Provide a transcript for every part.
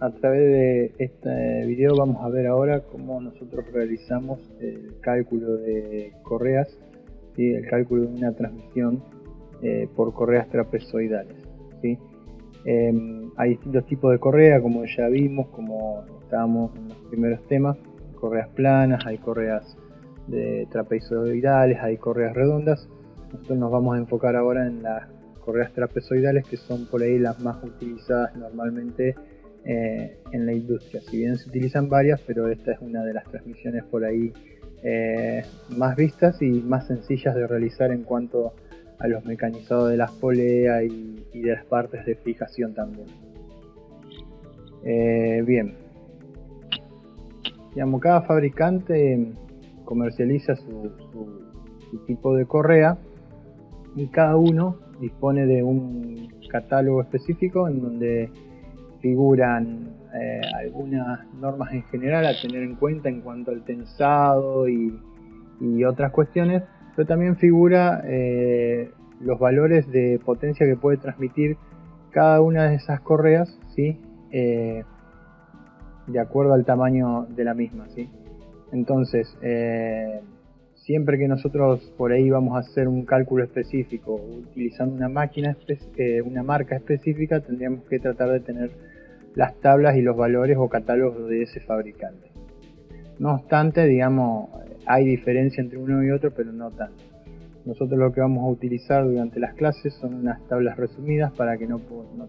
a través de este video vamos a ver ahora cómo nosotros realizamos el cálculo de correas, ¿sí? El cálculo de una transmisión por correas trapezoidales, ¿sí? Hay distintos tipos de correa, como ya vimos, como estábamos en los primeros temas: correas planas, hay correas de trapezoidales, hay correas redondas. Nosotros nos vamos a enfocar ahora en las correas trapezoidales, que son por ahí las más utilizadas normalmente en la industria. Si bien se utilizan varias, pero esta es una de las transmisiones por ahí más vistas y más sencillas de realizar en cuanto a los mecanizados de las poleas y de las partes de fijación también. Bien, digamos, cada fabricante comercializa su tipo de correa y cada uno dispone de un catálogo específico en donde figuran algunas normas en general a tener en cuenta en cuanto al tensado y otras cuestiones, pero también figura los valores de potencia que puede transmitir cada una de esas correas, ¿sí? De acuerdo al tamaño de la misma, ¿sí? Entonces, siempre que nosotros por ahí vamos a hacer un cálculo específico utilizando una marca específica, tendríamos que tratar de tener las tablas y los valores o catálogos de ese fabricante. No obstante, digamos, hay diferencia entre uno y otro, pero no tanto. Nosotros lo que vamos a utilizar durante las clases son unas tablas resumidas para que no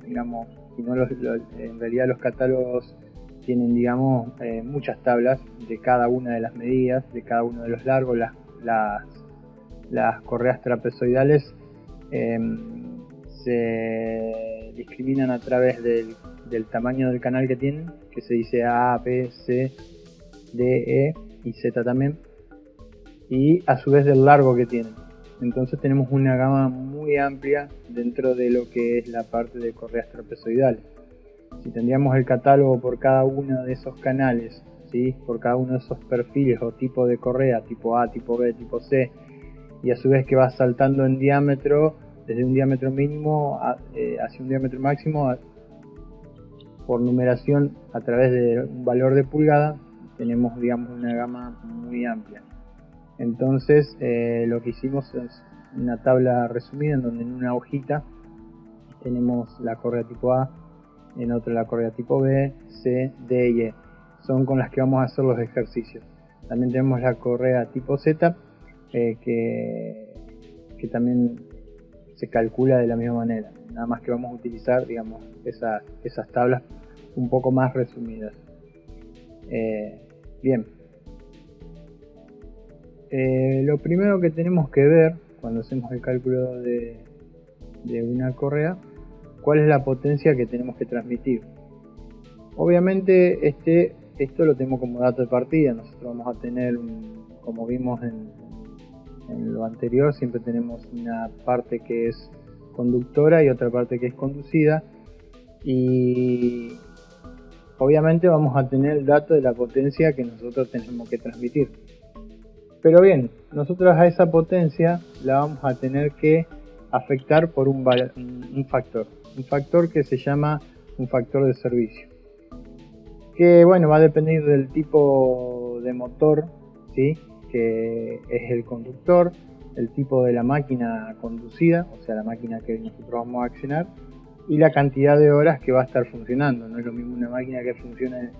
tengamos, sino en realidad los catálogos tienen, digamos, muchas tablas de cada una de las medidas, de cada uno de los largos. Las correas trapezoidales se discriminan a través del tamaño del canal que tienen, que se dice A, B, C, D, E y Z también, y a su vez del largo que tienen. Entonces tenemos una gama muy amplia dentro de lo que es la parte de correas trapezoidales. Si tendríamos el catálogo por cada uno de esos canales, ¿sí? Por cada uno de esos perfiles o tipo de correa, tipo A, tipo B, tipo C, y a su vez que va saltando en diámetro, desde un diámetro mínimo hacia un diámetro máximo, por numeración a través de un valor de pulgada, tenemos, digamos, una gama muy amplia. Entonces lo que hicimos es una tabla resumida en donde en una hojita tenemos la correa tipo A, en otra la correa tipo B, C, D y E. Son con las que vamos a hacer los ejercicios. También tenemos la correa tipo Z, que también se calcula de la misma manera. Nada más que vamos a utilizar, digamos, esas tablas un poco más resumidas. Bien. Lo primero que tenemos que ver cuando hacemos el cálculo de una correa, cuál es la potencia que tenemos que transmitir. Obviamente esto lo tenemos como dato de partida. Nosotros vamos a tener, como vimos en lo anterior, siempre tenemos una parte que es conductora y otra parte que es conducida, y obviamente vamos a tener el dato de la potencia que nosotros tenemos que transmitir. Pero bien, nosotros a esa potencia la vamos a tener que afectar por un factor que se llama un factor de servicio, que bueno, va a depender del tipo de motor, ¿sí? Que es el conductor, el tipo de la máquina conducida, o sea, la máquina que nosotros vamos a accionar, y la cantidad de horas que va a estar funcionando. No es lo mismo una máquina que funcione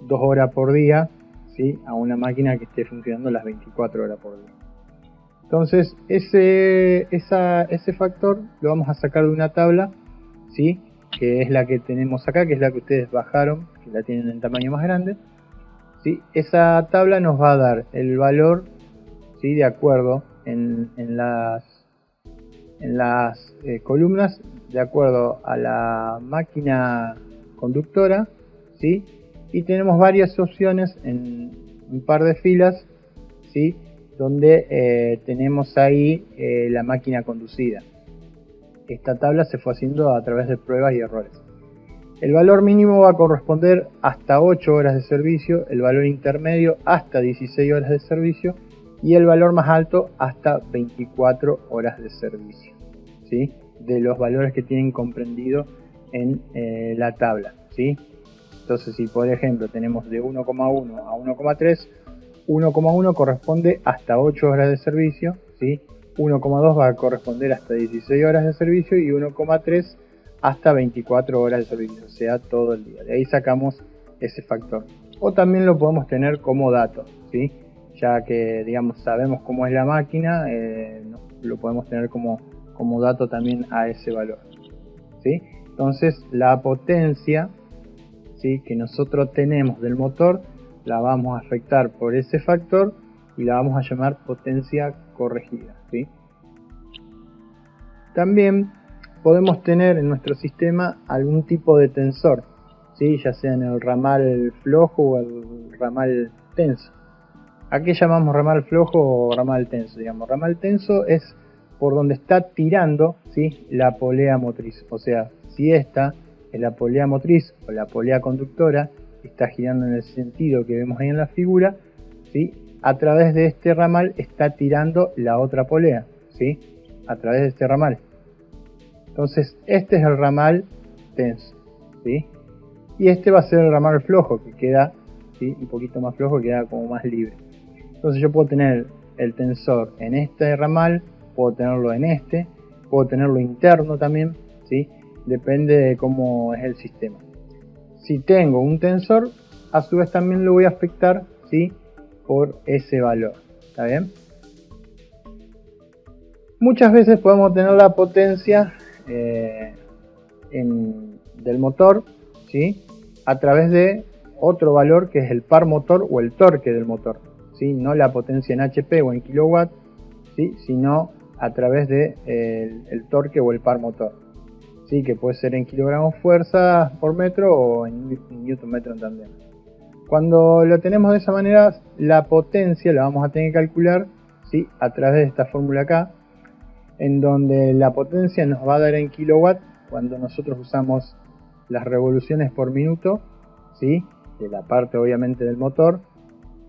2 horas por día, ¿sí? A una máquina que esté funcionando las 24 horas por día. Entonces ese factor lo vamos a sacar de una tabla, ¿sí? Que es la que tenemos acá, que es la que ustedes bajaron, que la tienen en tamaño más grande, ¿sí? Esa tabla nos va a dar el valor, ¿sí? De acuerdo en las columnas, de acuerdo a la máquina conductora, ¿sí? Y tenemos varias opciones en un par de filas, ¿sí? Donde tenemos ahí la máquina conducida. Esta tabla se fue haciendo a través de pruebas y errores. El valor mínimo va a corresponder hasta 8 horas de servicio, el valor intermedio hasta 16 horas de servicio y el valor más alto hasta 24 horas de servicio, ¿sí? De los valores que tienen comprendido en la tabla, ¿sí? Entonces, si por ejemplo tenemos de 1,1 a 1,3, 1,1 corresponde hasta 8 horas de servicio, ¿sí? 1,2 va a corresponder hasta 16 horas de servicio y 1,3 hasta 24 horas de servicio, o sea, todo el día. De ahí sacamos ese factor. O también lo podemos tener como dato, ¿sí? Ya que, digamos, sabemos cómo es la máquina, lo podemos tener como dato también a ese valor, ¿sí? Entonces, la potencia, ¿sí?, que nosotros tenemos del motor, la vamos a afectar por ese factor y la vamos a llamar potencia corregida, ¿sí? También podemos tener en nuestro sistema algún tipo de tensor, ¿sí?, ya sea en el ramal flojo o el ramal tenso. ¿A qué llamamos ramal flojo o ramal tenso? Digamos, ramal tenso es por donde está tirando, ¿sí?, la polea motriz. O sea, si esta es la polea motriz o la polea conductora, está girando en el sentido que vemos ahí en la figura, ¿sí?, a través de este ramal está tirando la otra polea, ¿sí?, a través de este ramal. Entonces, este es el ramal tenso, ¿sí?, y este va a ser el ramal flojo, que queda, ¿sí?, un poquito más flojo, queda como más libre. Entonces yo puedo tener el tensor en este ramal, puedo tenerlo en este, puedo tenerlo interno también, ¿sí?, depende de cómo es el sistema. Si tengo un tensor, a su vez también lo voy a afectar, ¿sí?, por ese valor, ¿está bien? Muchas veces podemos tener la potencia del motor, ¿sí?, a través de otro valor que es el par motor o el torque del motor, ¿sí?, no la potencia en HP o en kilowatt, ¿sí?, sino a través de el torque o el par motor, ¿sí?, que puede ser en kilogramos fuerza por metro o en newton metro también. Cuando lo tenemos de esa manera, la potencia la vamos a tener que calcular, ¿sí?, a través de esta fórmula acá, en donde la potencia nos va a dar en kilowatt cuando nosotros usamos las revoluciones por minuto, ¿sí?, de la parte obviamente del motor,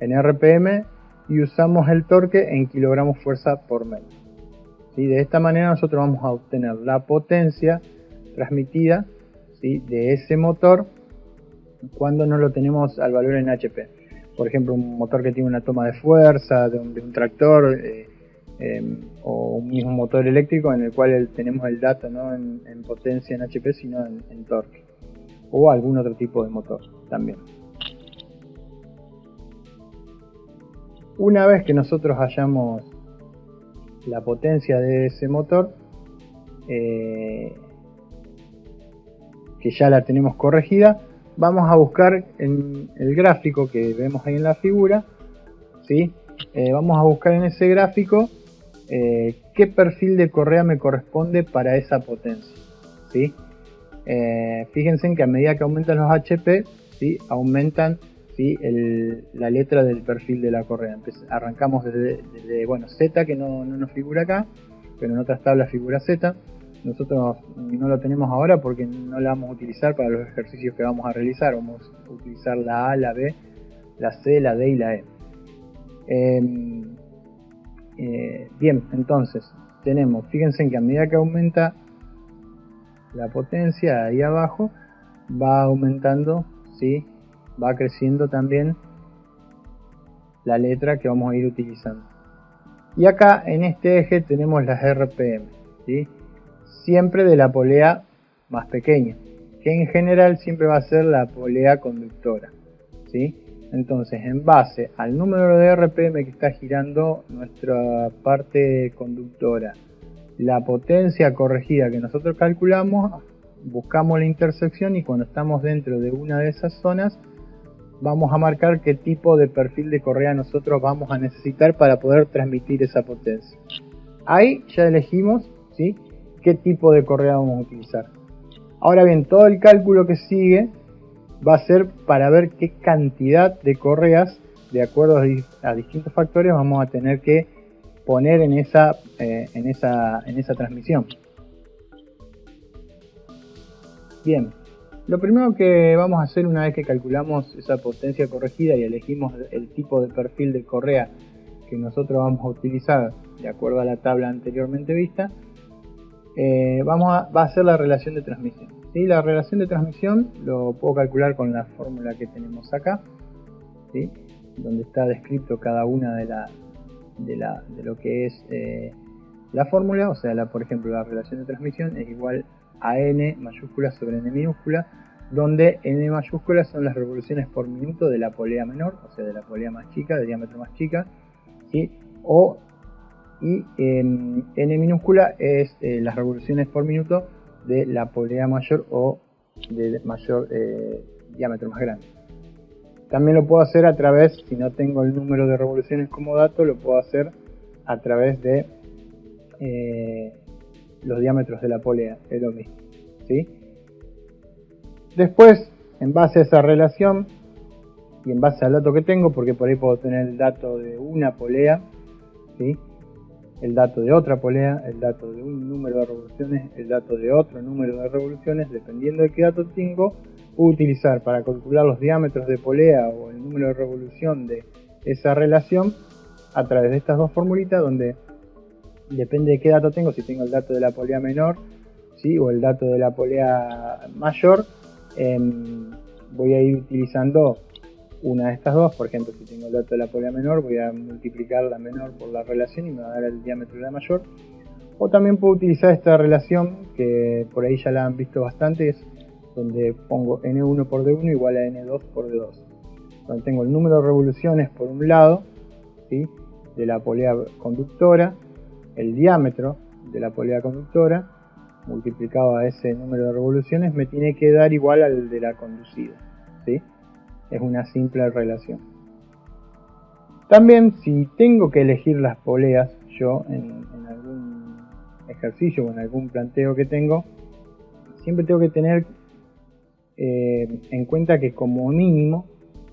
en RPM, y usamos el torque en kilogramos fuerza por metro, ¿sí? De esta manera nosotros vamos a obtener la potencia transmitida, ¿sí?, de ese motor cuando no lo tenemos al valor en HP. Por ejemplo, un motor que tiene una toma de fuerza de un tractor, o un mismo motor eléctrico en el cual tenemos el dato no en potencia en HP, sino en torque, o algún otro tipo de motor también. Una vez que nosotros hayamos la potencia de ese motor, que ya la tenemos corregida, vamos a buscar en el gráfico que vemos ahí en la figura, ¿sí? Vamos a buscar en ese gráfico qué perfil de correa me corresponde para esa potencia, ¿sí? Fíjense en que a medida que aumentan los HP, ¿sí?, aumentan, ¿sí?, la letra del perfil de la correa. Arrancamos desde bueno, Z, que no nos figura acá, pero en otras tablas figura Z. Nosotros no lo tenemos ahora porque no la vamos a utilizar para los ejercicios que vamos a realizar. Vamos a utilizar la A, la B, la C, la D y la E. Bien, entonces tenemos, fíjense en que a medida que aumenta la potencia ahí abajo, va aumentando, ¿sí?, va creciendo también la letra que vamos a ir utilizando. Y acá en este eje tenemos las RPM, ¿sí?, siempre de la polea más pequeña, que en general siempre va a ser la polea conductora, ¿sí? Entonces, en base al número de RPM que está girando nuestra parte conductora, la potencia corregida que nosotros calculamos, buscamos la intersección y cuando estamos dentro de una de esas zonas, vamos a marcar qué tipo de perfil de correa nosotros vamos a necesitar para poder transmitir esa potencia. Ahí ya elegimos, ¿sí?, qué tipo de correa vamos a utilizar. Ahora bien, todo el cálculo que sigue va a ser para ver qué cantidad de correas, de acuerdo a distintos factores, vamos a tener que poner en esa transmisión. Bien, lo primero que vamos a hacer una vez que calculamos esa potencia corregida y elegimos el tipo de perfil de correa que nosotros vamos a utilizar de acuerdo a la tabla anteriormente vista, va a hacer la relación de transmisión. ¿sí? La relación de transmisión lo puedo calcular con la fórmula que tenemos acá, ¿sí? Donde está descrito cada una de lo que es la fórmula. O sea, por ejemplo, la relación de transmisión es igual a n mayúscula sobre n minúscula, donde n mayúscula son las revoluciones por minuto de la polea menor, o sea, de la polea más chica, de diámetro más chica, ¿sí? Y n minúscula es las revoluciones por minuto de la polea mayor o de mayor diámetro más grande. También lo puedo hacer a través, si no tengo el número de revoluciones como dato, lo puedo hacer a través de los diámetros de la polea, es lo mismo, ¿sí? Después, en base a esa relación y en base al dato que tengo, porque por ahí puedo tener el dato de una polea, ¿sí? El dato de otra polea, el dato de un número de revoluciones, el dato de otro número de revoluciones, dependiendo de qué dato tengo, puedo utilizar para calcular los diámetros de polea o el número de revolución de esa relación a través de estas dos formulitas, donde depende de qué dato tengo, si tengo el dato de la polea menor, ¿sí? O el dato de la polea mayor, voy a ir utilizando una de estas dos. Por ejemplo, si tengo el dato de la polea menor, voy a multiplicar la menor por la relación y me va a dar el diámetro de la mayor. O también puedo utilizar esta relación, que por ahí ya la han visto bastante, es donde pongo n1 por d1 igual a n2 por d2. Donde tengo el número de revoluciones por un lado, ¿sí? De la polea conductora, el diámetro de la polea conductora, multiplicado a ese número de revoluciones, me tiene que dar igual al de la conducida, ¿sí? Es una simple relación. También, si tengo que elegir las poleas, yo en algún ejercicio o en algún planteo que tengo, siempre tengo que tener en cuenta que como mínimo,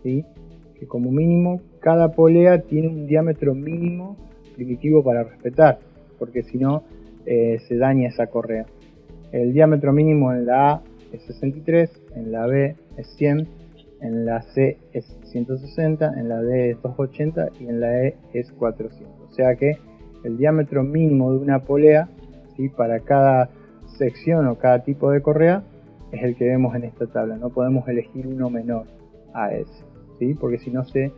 ¿sí? Que como mínimo cada polea tiene un diámetro mínimo primitivo para respetar, porque si no se daña esa correa. El diámetro mínimo en la A es 63, en la B es 100, en la C es 160, en la D es 280 y en la E es 400. O sea que el diámetro mínimo de una polea, ¿sí? Para cada sección o cada tipo de correa es el que vemos en esta tabla. No podemos elegir uno menor a ese, ¿sí? Porque si no se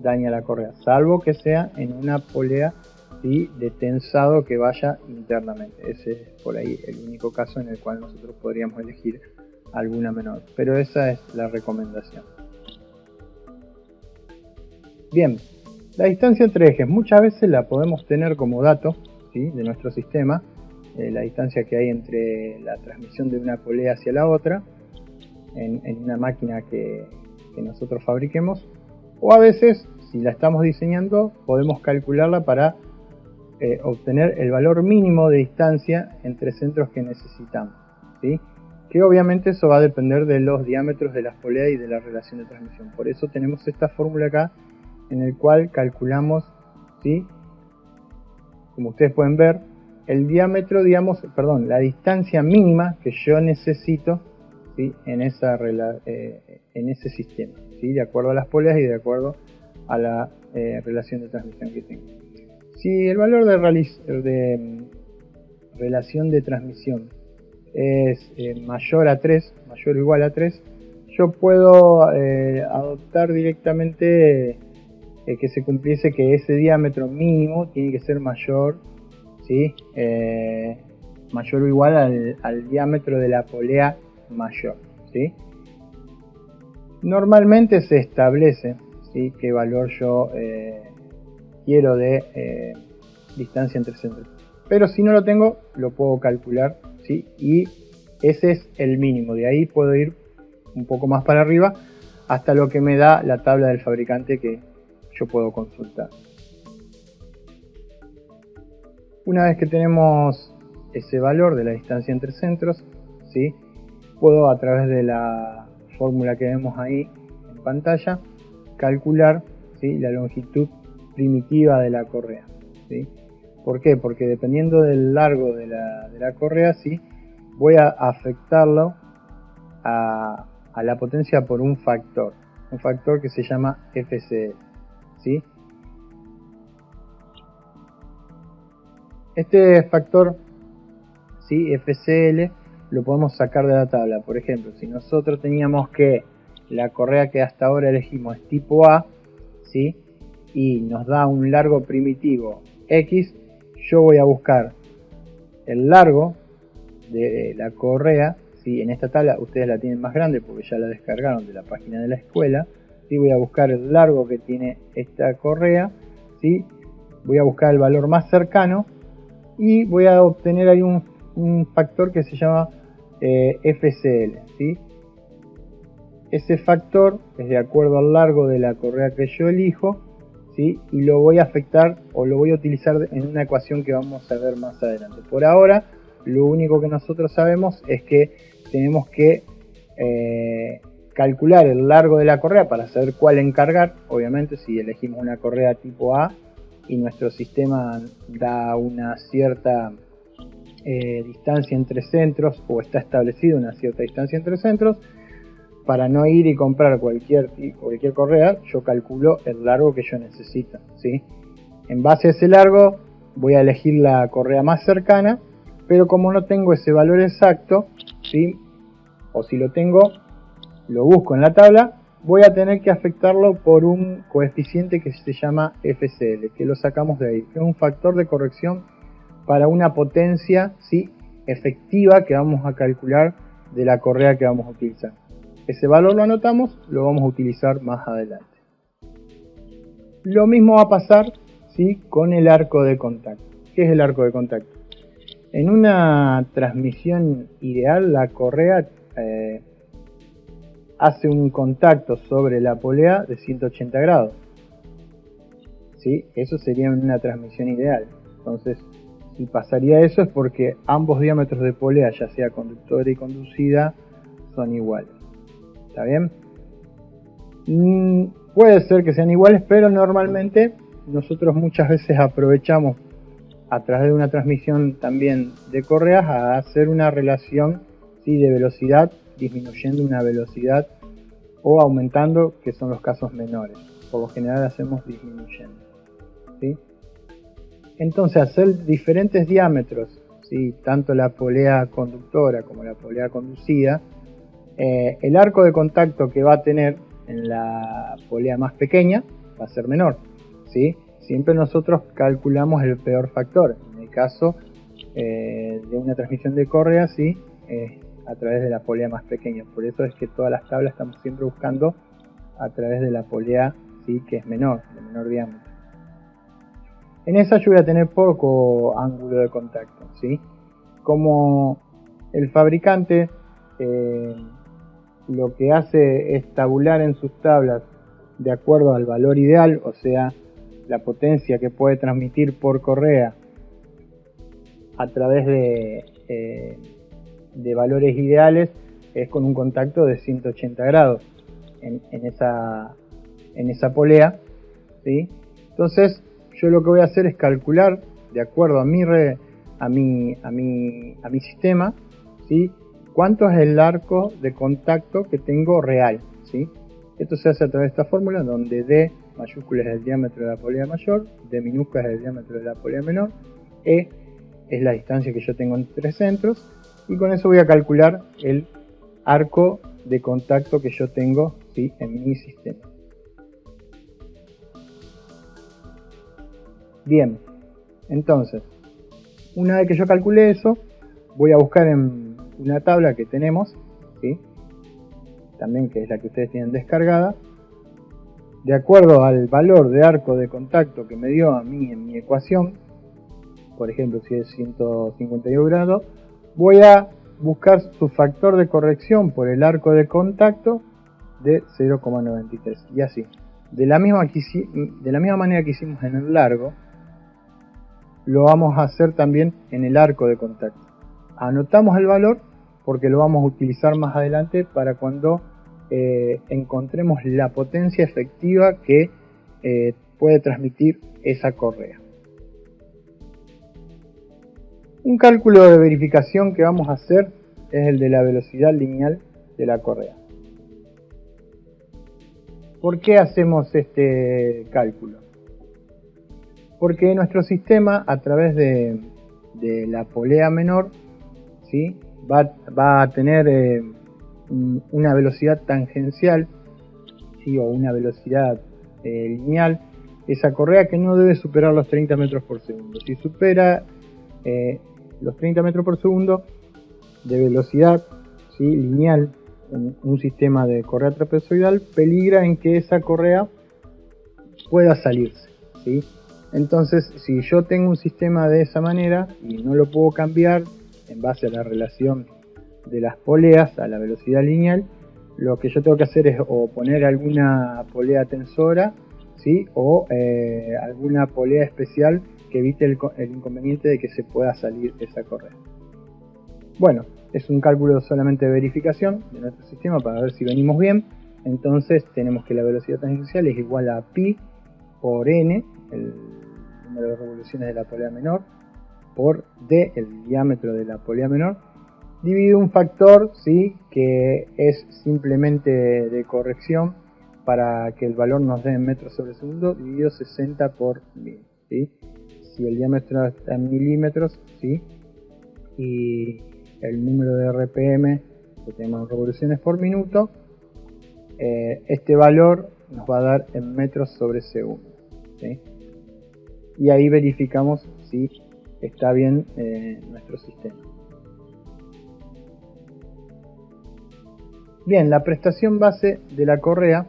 daña la correa, salvo que sea en una polea, ¿sí? De tensado que vaya internamente. Ese es por ahí el único caso en el cual nosotros podríamos elegir alguna menor, pero esa es la recomendación. Bien, la distancia entre ejes muchas veces la podemos tener como dato, ¿sí? De nuestro sistema, la distancia que hay entre la transmisión de una polea hacia la otra en una máquina que nosotros fabriquemos, o a veces, si la estamos diseñando, podemos calcularla para obtener el valor mínimo de distancia entre centros que necesitamos, ¿sí? Que obviamente eso va a depender de los diámetros de las poleas y de la relación de transmisión. Por eso tenemos esta fórmula acá en el cual calculamos, ¿sí? Como ustedes pueden ver, el diámetro, la distancia mínima que yo necesito, ¿sí? En ese sistema, ¿sí? De acuerdo a las poleas y de acuerdo a la relación de transmisión que tengo. Si el valor de relación de transmisión es mayor a 3, mayor o igual a 3, yo puedo adoptar directamente que se cumpliese que ese diámetro mínimo tiene que ser mayor, ¿sí? Mayor o igual al diámetro de la polea mayor, ¿sí? Normalmente se establece, ¿sí? Qué valor yo quiero de distancia entre centros, pero si no lo tengo lo puedo calcular, ¿sí? Y ese es el mínimo. De ahí puedo ir un poco más para arriba hasta lo que me da la tabla del fabricante que yo puedo consultar. Una vez que tenemos ese valor de la distancia entre centros, ¿sí? Puedo, a través de la fórmula que vemos ahí en pantalla, calcular, ¿sí? La longitud primitiva de la correa, ¿sí? ¿Por qué? Porque dependiendo del largo de la correa, ¿sí? Voy a afectarlo a la potencia por un factor que se llama FCL, ¿sí? Este factor, ¿sí? FCL lo podemos sacar de la tabla. Por ejemplo, si nosotros teníamos que la correa que hasta ahora elegimos es tipo A, ¿sí? Y nos da un largo primitivo X, yo voy a buscar el largo de la correa, ¿sí? En esta tabla ustedes la tienen más grande porque ya la descargaron de la página de la escuela, ¿sí? Voy a buscar el largo que tiene esta correa, ¿sí? Voy a buscar el valor más cercano y voy a obtener ahí un factor que se llama FCL, ¿sí? Ese factor es de acuerdo al largo de la correa que yo elijo, ¿sí? Y lo voy a afectar o lo voy a utilizar en una ecuación que vamos a ver más adelante. Por ahora, lo único que nosotros sabemos es que tenemos que calcular el largo de la correa para saber cuál encargar. Obviamente, si elegimos una correa tipo A y nuestro sistema da una cierta distancia entre centros, o está establecido una cierta distancia entre centros, para no ir y comprar cualquier correa, yo calculo el largo que yo necesito, ¿sí? En base a ese largo voy a elegir la correa más cercana, pero como no tengo ese valor exacto, ¿sí? O si lo tengo, lo busco en la tabla, voy a tener que afectarlo por un coeficiente que se llama FCL, que lo sacamos de ahí, que es un factor de corrección para una potencia, ¿sí?, efectiva que vamos a calcular de la correa que vamos a utilizar. Ese valor lo anotamos, lo vamos a utilizar más adelante. Lo mismo va a pasar, ¿sí?, con el arco de contacto. ¿Qué es el arco de contacto? En una transmisión ideal, la correa hace un contacto sobre la polea de 180 grados. ¿Sí? Eso sería una transmisión ideal. Entonces, si pasaría eso es porque ambos diámetros de polea, ya sea conductora y conducida, son iguales. ¿Está bien? Puede ser que sean iguales, pero normalmente nosotros muchas veces aprovechamos a través de una transmisión también de correas a hacer una relación, ¿sí?, de velocidad, disminuyendo una velocidad o aumentando, que son los casos menores. Por lo general hacemos disminuyendo, ¿sí? Entonces, hacer diferentes diámetros, ¿sí?, tanto la polea conductora como la polea conducida, el arco de contacto que va a tener en la polea más pequeña va a ser menor, ¿sí? Siempre nosotros calculamos el peor factor. En el caso de una transmisión de correa, ¿sí?, a través de la polea más pequeña. Por eso es que todas las tablas estamos siempre buscando a través de la polea, ¿sí?, que es menor, de menor diámetro. En esa yo voy a tener poco ángulo de contacto, ¿sí? Como el fabricante lo que hace es tabular en sus tablas de acuerdo al valor ideal, o sea, la potencia que puede transmitir por correa a través de valores ideales, es con un contacto de 180 grados en esa polea, ¿sí? Entonces, yo lo que voy a hacer es calcular de acuerdo a mi sistema, ¿sí?, cuánto es el arco de contacto que tengo real, ¿sí? Esto se hace a través de esta fórmula donde D mayúscula es el diámetro de la polea mayor, D minúscula es el diámetro de la polea menor, E es la distancia que yo tengo entre centros, y con eso voy a calcular el arco de contacto que yo tengo, ¿sí?, en mi sistema. Bien, entonces, una vez que yo calculé eso, voy a buscar en una tabla que tenemos, ¿sí?, también que es la que ustedes tienen descargada, de acuerdo al valor de arco de contacto que me dio a mí en mi ecuación. Por ejemplo, si es 152 grados, voy a buscar su factor de corrección por el arco de contacto de 0,93, y así. De la misma manera que hicimos en el largo, lo vamos a hacer también en el arco de contacto. Anotamos el valor porque lo vamos a utilizar más adelante para cuando encontremos la potencia efectiva que puede transmitir esa correa. Un cálculo de verificación que vamos a hacer es el de la velocidad lineal de la correa. ¿Por qué hacemos este cálculo? Porque nuestro sistema, a través de la polea menor, ¿sí?, va a tener una velocidad tangencial, ¿sí? O una velocidad lineal, esa correa que no debe superar los 30 metros por segundo. Si supera los 30 metros por segundo de velocidad, ¿sí? Lineal en un sistema de correa trapezoidal, peligra en que esa correa pueda salirse, ¿sí? Entonces, si yo tengo un sistema de esa manera y no lo puedo cambiar en base a la relación de las poleas a la velocidad lineal, lo que yo tengo que hacer es o poner alguna polea tensora, ¿sí? O alguna polea especial que evite el inconveniente de que se pueda salir esa correa. Bueno, es un cálculo solamente de verificación de nuestro sistema para ver si venimos bien. Entonces tenemos que la velocidad tangencial es igual a pi por n, el número de revoluciones de la polea menor, por d, el diámetro de la polea menor, dividido un factor, ¿sí? Que es simplemente de corrección para que el valor nos dé en metros sobre segundo, dividido 60 por 1000, ¿sí? Si el diámetro está en milímetros, ¿sí? Y el número de RPM que tenemos en revoluciones por minuto, este valor nos va a dar en metros sobre segundo, ¿sí? Y ahí verificamos si está bien nuestro sistema. Bien, la prestación base de la correa,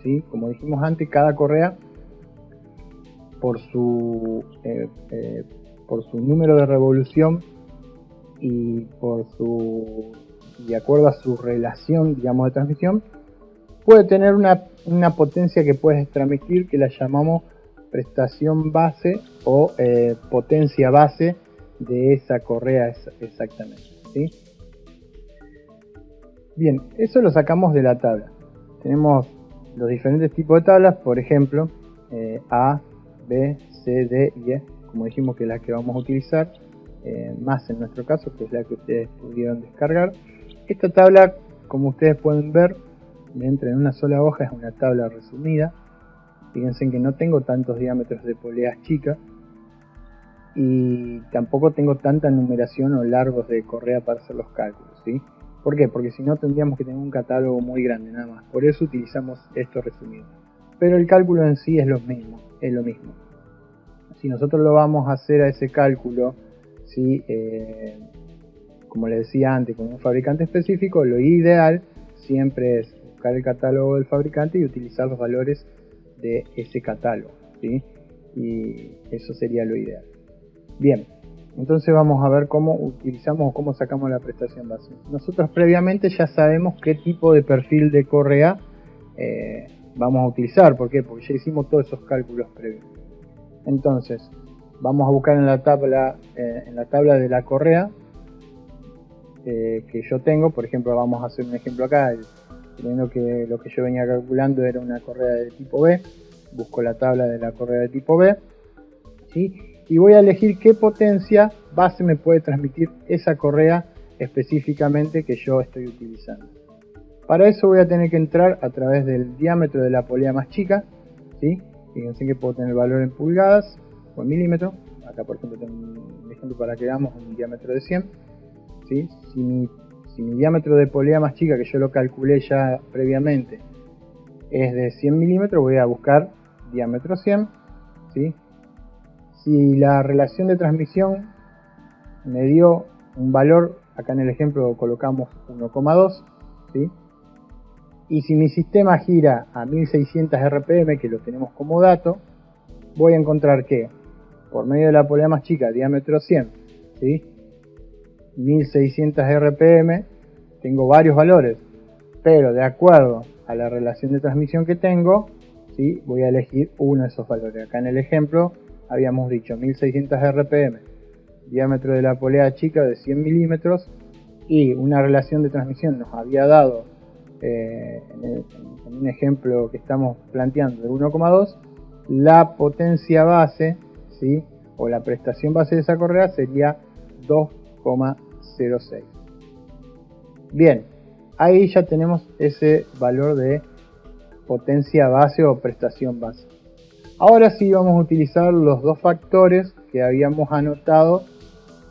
¿sí? Como dijimos antes, cada correa por su número de revolución y de acuerdo a su relación, digamos, de transmisión, puede tener una potencia que puedes transmitir, que la llamamos prestación base o potencia base de esa correa exactamente, ¿sí? Bien, eso lo sacamos de la tabla. Tenemos los diferentes tipos de tablas, por ejemplo, A, B, C, D y E, como dijimos que es la que vamos a utilizar, más en nuestro caso, que es la que ustedes pudieron descargar. Esta tabla, como ustedes pueden ver, entra en una sola hoja, es una tabla resumida. Fíjense que no tengo tantos diámetros de poleas chicas y tampoco tengo tanta numeración o largos de correa para hacer los cálculos, ¿sí? ¿Por qué? Porque si no tendríamos que tener un catálogo muy grande nada más. Por eso utilizamos esto resumido. Pero el cálculo en sí es lo mismo. Si nosotros lo vamos a hacer a ese cálculo, ¿sí? Como les decía antes, con un fabricante específico, lo ideal siempre es buscar el catálogo del fabricante y utilizar los valores de ese catálogo, ¿sí? Y eso sería lo ideal. Bien, entonces vamos a ver cómo utilizamos o cómo sacamos la prestación base. Nosotros previamente ya sabemos qué tipo de perfil de correa vamos a utilizar. ¿Por qué? Porque ya hicimos todos esos cálculos previos. Entonces vamos a buscar en la tabla de la correa que yo tengo. Por ejemplo, vamos a hacer un ejemplo acá, teniendo que lo que yo venía calculando era una correa de tipo B. Busco la tabla de la correa de tipo B, ¿sí? Y voy a elegir qué potencia base me puede transmitir esa correa específicamente que yo estoy utilizando. Para eso voy a tener que entrar a través del diámetro de la polea más chica, ¿sí? Fíjense que puedo tener el valor en pulgadas o en milímetros. Acá, por ejemplo, tengo un ejemplo para que veamos un diámetro de 100, ¿sí? Si mi diámetro de polea más chica, que yo lo calculé ya previamente, es de 100 milímetros, voy a buscar diámetro 100, ¿sí? Si la relación de transmisión me dio un valor, acá en el ejemplo colocamos 1,2, ¿sí? Y si mi sistema gira a 1600 RPM, que lo tenemos como dato, voy a encontrar que por medio de la polea más chica, diámetro 100, ¿sí? 1600 RPM, tengo varios valores, pero de acuerdo a la relación de transmisión que tengo, ¿sí? Voy a elegir uno de esos valores. Acá en el ejemplo habíamos dicho 1600 RPM, diámetro de la polea chica de 100 milímetros, y una relación de transmisión nos había dado en un ejemplo que estamos planteando de 1,2, la potencia base, ¿sí? O la prestación base de esa correa sería 2,06. Bien, ahí ya tenemos ese valor de potencia base o prestación base. Ahora sí vamos a utilizar los dos factores que habíamos anotado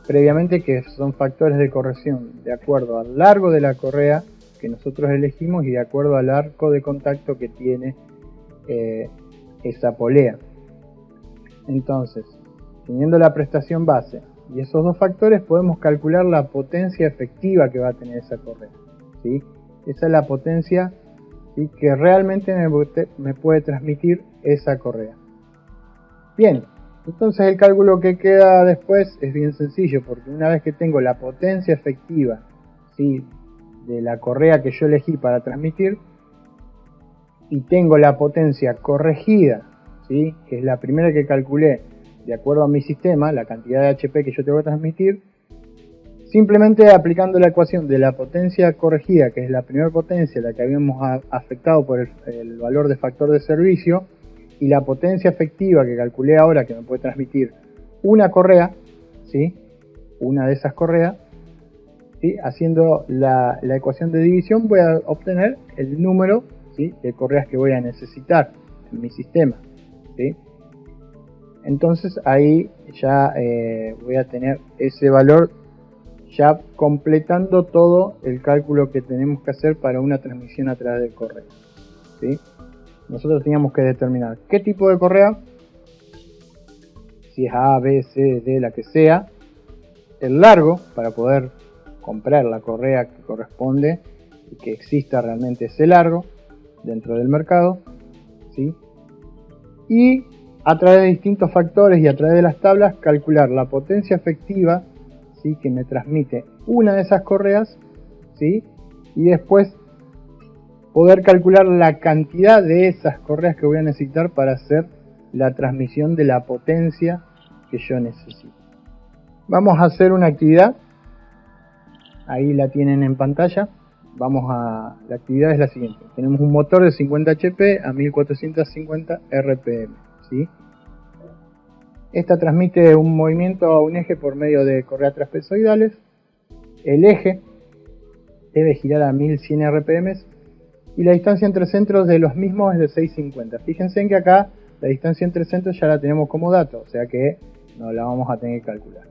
previamente que son factores de corrección de acuerdo al largo de la correa que nosotros elegimos y de acuerdo al arco de contacto que tiene esa polea. Entonces, teniendo la prestación base y esos dos factores, podemos calcular la potencia efectiva que va a tener esa correa, ¿sí? Esa es la potencia, ¿sí?, que realmente me puede transmitir esa correa. Bien, entonces el cálculo que queda después es bien sencillo, porque una vez que tengo la potencia efectiva, ¿sí?, de la correa que yo elegí para transmitir, y tengo la potencia corregida, ¿sí?, que es la primera que calculé de acuerdo a mi sistema, la cantidad de HP que yo tengo que transmitir, simplemente aplicando la ecuación de la potencia corregida, que es la primera potencia, la que habíamos afectado por el valor de factor de servicio, y la potencia efectiva que calculé ahora, que me puede transmitir una correa, ¿sí?, una de esas correas, ¿sí?, haciendo la ecuación de división voy a obtener el número, ¿sí?, de correas que voy a necesitar en mi sistema, ¿sí? Entonces ahí ya voy a tener ese valor ya completando todo el cálculo que tenemos que hacer para una transmisión a través del correo, ¿sí? Nosotros teníamos que determinar qué tipo de correa, si es A, B, C, D, la que sea, el largo para poder comprar la correa que corresponde y que exista realmente ese largo dentro del mercado, ¿sí? Y a través de distintos factores y a través de las tablas calcular la potencia efectiva, ¿sí?, que me transmite una de esas correas, ¿sí?, y después poder calcular la cantidad de esas correas que voy a necesitar para hacer la transmisión de la potencia que yo necesito. Vamos a hacer una actividad, ahí la tienen en pantalla. La actividad es la siguiente: tenemos un motor de 50 HP a 1450 RPM, ¿sí? Esta transmite un movimiento a un eje por medio de correas trapezoidales. El eje debe girar a 1100 RPM y la distancia entre centros de los mismos es de 650. Fíjense en que acá la distancia entre centros ya la tenemos como dato, o sea que no la vamos a tener que calcular.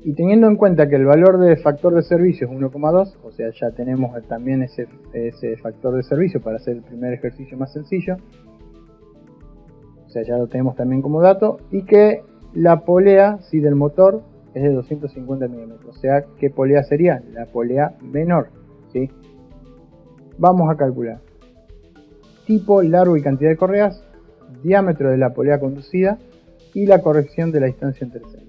Y teniendo en cuenta que el valor de factor de servicio es 1,2, o sea, ya tenemos también ese factor de servicio para hacer el primer ejercicio más sencillo, o sea, ya lo tenemos también como dato, y que la polea, ¿sí?, del motor es de 250 milímetros, o sea, ¿qué polea sería? La polea menor, ¿sí? Vamos a calcular tipo, largo y cantidad de correas, diámetro de la polea conducida y la corrección de la distancia entre centros.